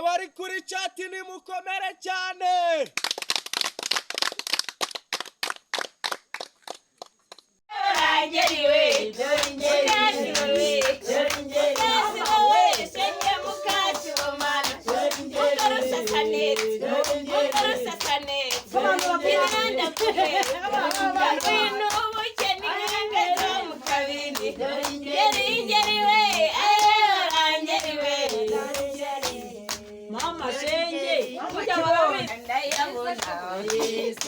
abari kuri chat ni mukomere cyane. Mama shenge kujya barawe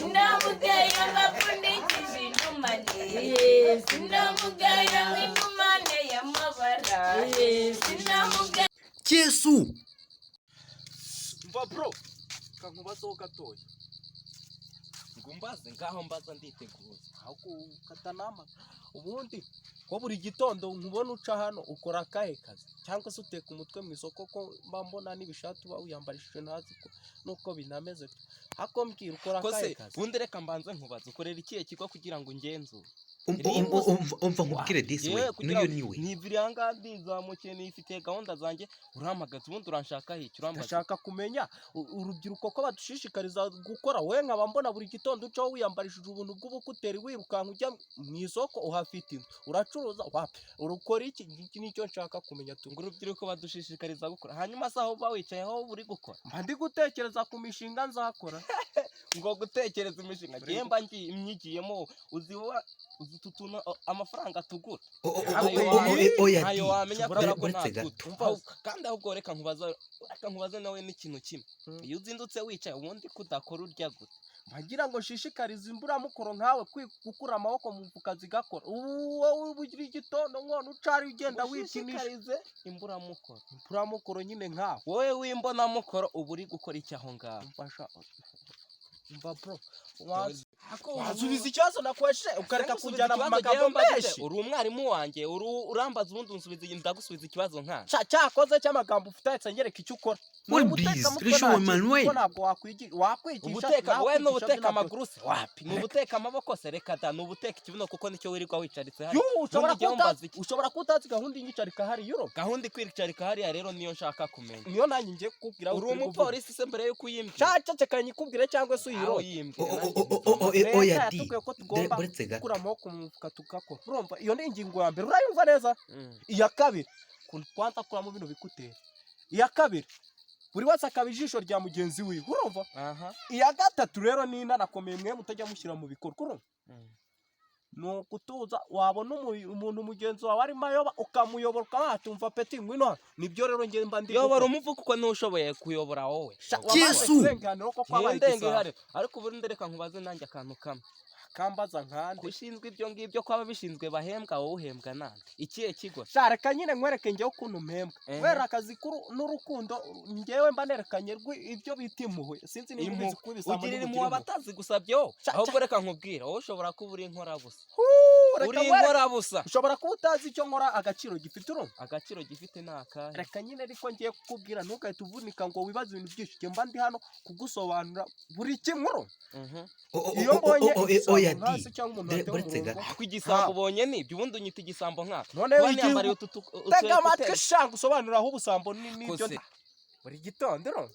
ndamugaya ngapfundikije intumane ndamugaya nk'intumane y'amabara ndamugaya Yesu Mva bro kankubazo gatoya ngumbaze ngaho mbaza nditeguye aho kukatanama ubundi ko buri gitondo nkubona uca hano ukora akahe kazi cyangwa se uteka umutwe mu isoko ko mbambona n'ibishatu ba uyambarishije ntazi ko nuko binameze hako mbwira ukora akahe kazi bundi reka mbanze nkubaza ukorera ikihe kigo kugira ngo ngenzure umva nkubwire this way niyo niwe ntiviranga ndizamukiye nifite gahunda zanjye urahamagaza ubundi uranshaka iki urambaza ndashaka kumenya urubyiruko ko badushishikariza gukora we nkaba mbona buri gitondo ucaho wiyambarishije ubuntu bw'ubukuteri wirukanka ujya mu isoko uhafite inzu uracuruza wapi urukora iki nicyo nshaka kumenya ngo urubyiruko badushishikariza gukora hanyuma se aho uba wicaye aho uri gukora mba ndi gutekereza ku mishinga nzakora ngo gutekereza imishinga gemba myigiyemo uzitutuna amafaranga tugura ayo wamenya kubera ko nta kandi ahubwo reka nkubaza nawe n'ikintu kimwe iyo uzindutse wicaye ubundi kudakora urya gute bagira ngo shishikarize imburamukoro nkawe gukura amaboko mu kazi gakora wowe bugira igitondo nkone ucari ugenda wikinishirize imburamukoro nyine nkawe wowe w'imbonamukoro ubu uri gukora iki aho ngaho mfasha umva bro wasubiza ikibazo nakweshe ukareka kujyana mu magambo menshi uri umwarimu wanjye urambaza ubundi unsubiza ndagusubiza ikibazo nka cyakoze cy'amagambo ufite ngereka icyo ukora ntabwo wakwigisha wowe n'ubuteka amaguru se wapi n'ubuteka amaboko se reka da n'ubuteka ikibuno kuko nicyo wirirwa wicaritse hari ushobora kutazi gahunda inyicarika hari yuro gahunda ikwicarika hariya rero niyo nshaka kumenya niyo nanjye ngiye kukubwira uri umupolisi se mbere yuko uyimbye cecekanye ikubwire cyangwa se uyiro oya di buretse gato kura amaboko mu mufuka tugakora urumva iyo ni ingingo ya mbere urayumva neza iya kabiri kwanza kuramo bino bikutera iya kabiri buri wese akaba ijisho rya mugenzi wiwe urumva iya gatatu rero ni nanakomeye mwe mutajya mushyira mu bikorwa urumva no kutuza wabona umuntu mugenzi wawe arimo ayoba ukamuyobora ukatumva peti ngwino nibyo rero nge mba ndi yobora umuvuko uko ntushoboye kuyobora wowe Yesu ariko ubu ndereka nkubaze nanjye akantu kamwe kambaza nkande kushinzwe ibyo ngibyo kwaba bishinzwe bahembwa wowe uhembwa nande ikihe kigo shareka nyine nkwereke ngewe ukuntu mpembwa kubera akazi n'urukundo ngewe mba nerekanye ibyo bita impuhwe sinzi niba ubizi kubisamo ugirira impuhwe abatazi gusabye wowe ahubwo reka nkubwira wowe ushobora kuba uri inkorabusa uri inkorabusa ushobora kuba utazi icyo nkora agaciro gifite urumva agaciro gifite ni akahe reka nyine ariko ngiye kukubwira ntugahite uvunika ngo wibaze ibintu byinshi mba ndi hano kugusobanura buri kimwe urumva iyo mbonye igisambo ubonye nibyo ubundi unyita igisambo nkaka none wiyambariye tega amatwi shanga usobanura aho ubusambo n'ibyo buri gitondo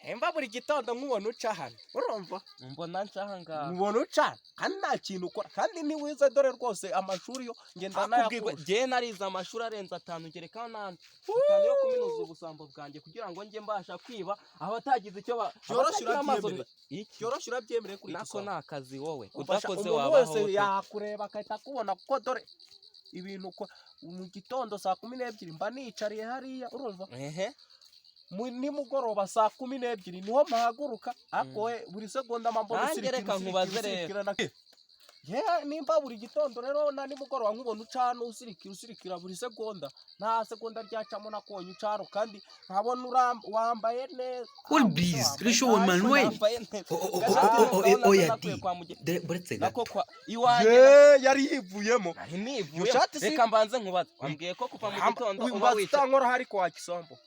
hemba buri gitondo nkubona uca hano urumva mbona ncaha ngaha nkubona uca kandi nta kintu ukora kandi niwize dore rwose amashuri yo ngenda nayakubwira je narize amashuri arenze 5 gereka nandi 5 yo kuminuza ubusambo bwanjye kugira ngo nge mbasha kwiba abatagize icyo cyoroshye urabyemereye kuri nako nakazi wowe udakoze wabaho wese yakureba akahita kubona kuko dore ibintu mu gitondo saa 12 mba nicariye hariya urumva nimugoroba saa 12 niho mpahaguruka ako buri segonda mbona usirikira nimba buri gitondo rero na nimugoroba nkubona ucana usirikira buri segonda nta segonda ryacamo nakonye ucaro kandi nkabona wambaye neza oya di buretse gato yari yivuyemo reka mbanze nkubaza wambwiye ko kuva mu gitondo uba wicaye hari kwa Kisambo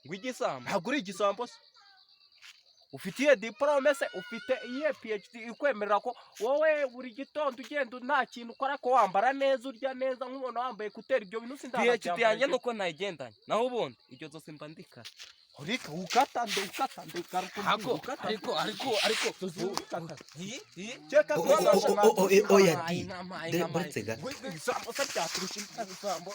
Wigisambo ntabwo uri igisambo se ufitiye diplome se ufite iye PhD ikwemerera ko wowe buri gitondo ugenda nta kintu ukora ko wambara neza urya neza nk'umuntu wambaye kutera ibyo bintu sindaba PhD yanjye nuko nayigendanye naho ubundi ibyo zose mba ndika Ureka ukatande ariko Cheka oya di. Baretse gato. Isambo